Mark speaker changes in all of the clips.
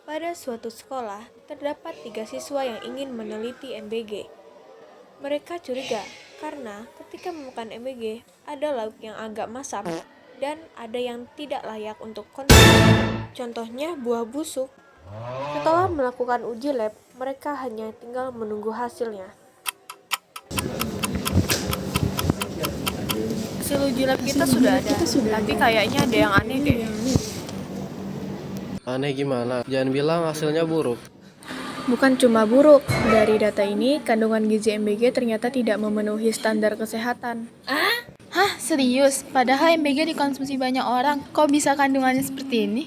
Speaker 1: Pada suatu sekolah, terdapat 3 siswa yang ingin meneliti MBG. Mereka curiga karena ketika memakan MBG, ada lauk yang agak masam dan ada yang tidak layak untuk konsumsi. Contohnya buah busuk. Setelah melakukan uji lab, mereka hanya tinggal menunggu hasilnya. Hasil uji lab kita sudah ada, tapi kayaknya ada yang aneh deh.
Speaker 2: Aneh gimana? Jangan bilang hasilnya buruk.
Speaker 1: Bukan cuma buruk, dari data ini, kandungan gizi MBG ternyata tidak memenuhi standar kesehatan.
Speaker 3: Hah, serius? Padahal MBG dikonsumsi banyak orang, kok bisa kandungannya seperti ini?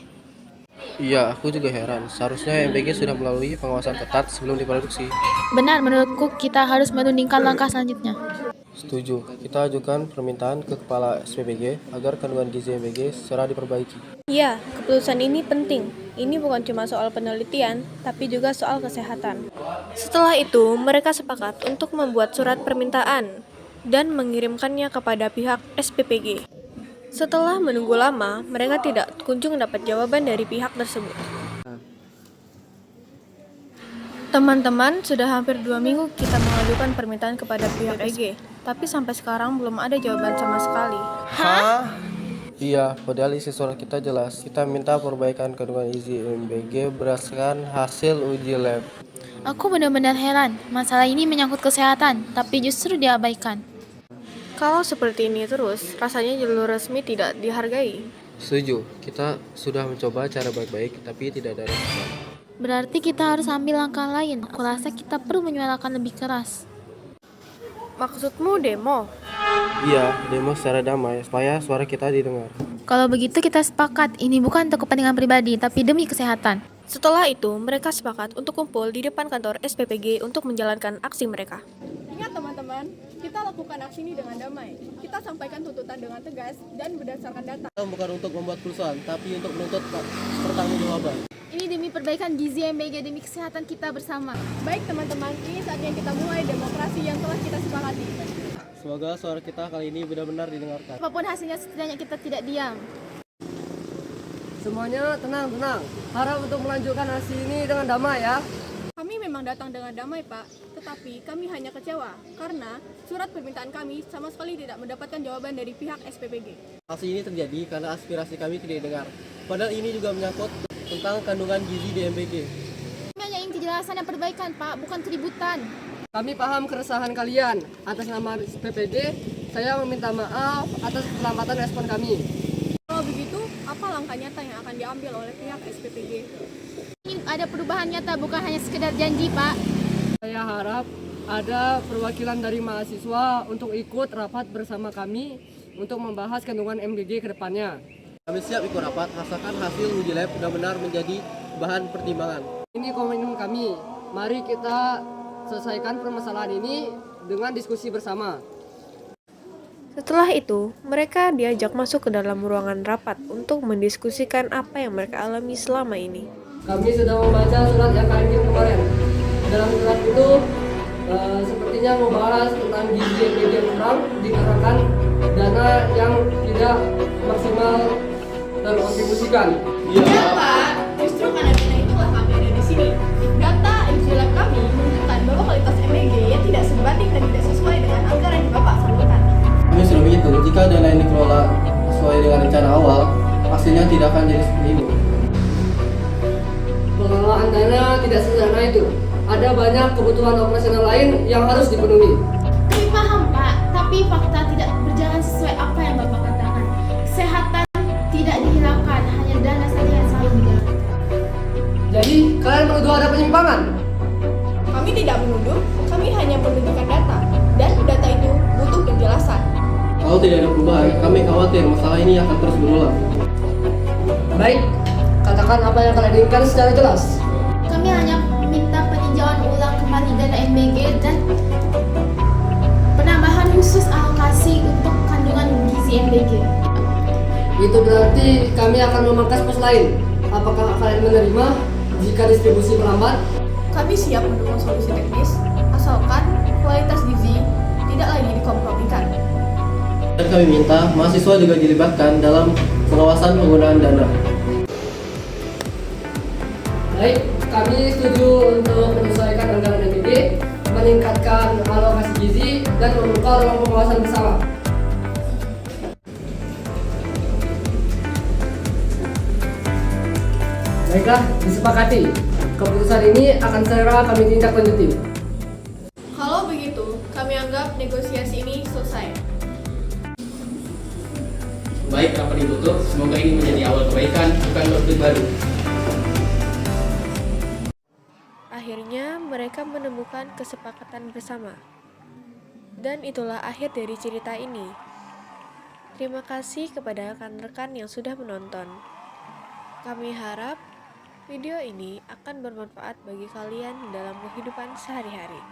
Speaker 2: Iya, aku juga heran. Seharusnya MBG sudah melalui pengawasan ketat sebelum diproduksi.
Speaker 3: Benar, menurutku kita harus menundingkan langkah selanjutnya.
Speaker 2: Setuju. Kita ajukan permintaan ke Kepala SPBG agar kandungan gizi MBG segera diperbaiki.
Speaker 1: Ya, keputusan ini penting. Ini bukan cuma soal penelitian, tapi juga soal kesehatan. Setelah itu, mereka sepakat untuk membuat surat permintaan dan mengirimkannya kepada pihak SPPG. Setelah menunggu lama, mereka tidak kunjung dapat jawaban dari pihak tersebut. Teman-teman, sudah hampir 2 minggu kita mengajukan permintaan kepada pihak SPPG, tapi sampai sekarang belum ada jawaban sama sekali.
Speaker 2: Iya, padahal isi surat kita jelas. Kita minta perbaikan kandungan gizi MBG berdasarkan hasil uji lab.
Speaker 3: Aku benar-benar heran, masalah ini menyangkut kesehatan, tapi justru diabaikan.
Speaker 1: Kalau seperti ini terus, rasanya jalur resmi tidak dihargai.
Speaker 2: Setuju. Kita sudah mencoba cara baik-baik, tapi tidak ada respon.
Speaker 3: Berarti kita harus ambil langkah lain. Aku rasa kita perlu menyuarakan lebih keras.
Speaker 1: Maksudmu demo?
Speaker 2: Iya, demo secara damai supaya suara kita didengar.
Speaker 3: Kalau begitu kita sepakat, ini bukan untuk kepentingan pribadi, tapi demi kesehatan.
Speaker 1: Setelah itu, mereka sepakat untuk kumpul di depan kantor SPPG untuk menjalankan aksi mereka.
Speaker 4: Ingat teman-teman, kita lakukan aksi ini dengan damai. Kita sampaikan tuntutan dengan tegas dan berdasarkan data.
Speaker 2: Kita bukan untuk membuat kerusuhan, tapi untuk menuntut pertanggungjawaban.
Speaker 3: Ini demi perbaikan gizi MBG, demi kesehatan kita bersama.
Speaker 4: Baik teman-teman, ini saatnya kita mulai demokrasi yang telah kita sepakati.
Speaker 2: Semoga suara kita kali ini benar-benar didengarkan.
Speaker 3: Apapun hasilnya, setidaknya kita tidak diam.
Speaker 5: Semuanya tenang. Harap untuk melanjutkan aksi ini dengan damai ya.
Speaker 4: Kami memang datang dengan damai, Pak. Tetapi kami hanya kecewa karena surat permintaan kami sama sekali tidak mendapatkan jawaban dari pihak SPPG.
Speaker 2: Aksi ini terjadi karena aspirasi kami tidak didengar. Padahal ini juga menyangkut tentang kandungan gizi di MBG.
Speaker 3: Kami hanya ingin kejelasan dan perbaikan, Pak, bukan keributan.
Speaker 5: Kami paham keresahan kalian. Atas nama PPD, saya meminta maaf atas kelambatan respon kami.
Speaker 4: Kalau begitu, apa langkah nyata yang akan diambil oleh pihak SPPG?
Speaker 3: Ini ada perubahan nyata, bukan hanya sekedar janji, Pak.
Speaker 5: Saya harap ada perwakilan dari mahasiswa untuk ikut rapat bersama kami untuk membahas kandungan MBG ke depannya.
Speaker 2: Kami siap ikut rapat, asalkan hasil uji lab benar-benar menjadi bahan pertimbangan.
Speaker 5: Ini komitmen kami. Mari kita selesaikan permasalahan ini dengan diskusi bersama.
Speaker 1: Setelah itu, mereka diajak masuk ke dalam ruangan rapat untuk mendiskusikan apa yang mereka alami selama ini.
Speaker 5: Kami sudah membaca surat yang kalian kirim kemarin. Dalam surat itu sepertinya membahas tentang gizi MBG yang kurang dikarenakan dana yang tidak maksimal terkontribusikan.
Speaker 4: Ya Pak, justru karena dana itulah kami ada di sini. Data uji lab kami menunjukkan bahwa kualitas MBG yang tidak sebanding dan tidak sesuai dengan anggaran yang Bapak salurkan.
Speaker 2: Kami sudah menghitung, jika dana ini dikelola sesuai dengan rencana awal, hasilnya tidak akan jadi seperti ini.
Speaker 5: Pengelolaan dana tidak sederhana itu. Ada banyak kebutuhan operasional lain yang harus dipenuhi.
Speaker 3: Kami paham, Pak, tapi fakta tidak berjalan sesuai apa yang Bapak katakan. Kesehatan tidak dihilangkan, hanya dana saja yang selalu dijalankan.
Speaker 5: Jadi kalian menuduh ada penyimpangan.
Speaker 4: Kami tidak menuduh, kami hanya menunjukkan data. Dan data itu butuh penjelasan.
Speaker 2: Kalau tidak ada perubahan, kami khawatir masalah ini akan terus berulang.
Speaker 5: Baik, katakan apa yang kalian inginkan secara jelas.
Speaker 3: Kami hanya meminta peninjauan ulang kembali dana MBG dan penambahan khusus alokasi untuk kandungan gizi MBG.
Speaker 5: Itu berarti kami akan memangkas pos lain. Apakah kalian menerima jika distribusi melambat?
Speaker 4: Kami siap mendukung solusi teknis, asalkan kualitas gizi tidak lagi dikompromikan.
Speaker 2: Dan kami minta mahasiswa juga dilibatkan dalam pengawasan penggunaan dana.
Speaker 5: Baik, kami setuju untuk menyesuaikan anggaran MBG, meningkatkan alokasi gizi, dan membuka ruang pengawasan bersama. Baiklah, disepakati. Keputusan ini akan segera kami tindak lanjuti.
Speaker 4: Kalau begitu, kami anggap negosiasi ini selesai.
Speaker 6: Baik, rapat ditutup. Semoga ini menjadi awal kebaikan, bukan konflik baru.
Speaker 1: Akhirnya mereka menemukan kesepakatan bersama. Dan itulah akhir dari cerita ini. Terima kasih kepada rekan-rekan yang sudah menonton. Kami harap video ini akan bermanfaat bagi kalian dalam kehidupan sehari-hari.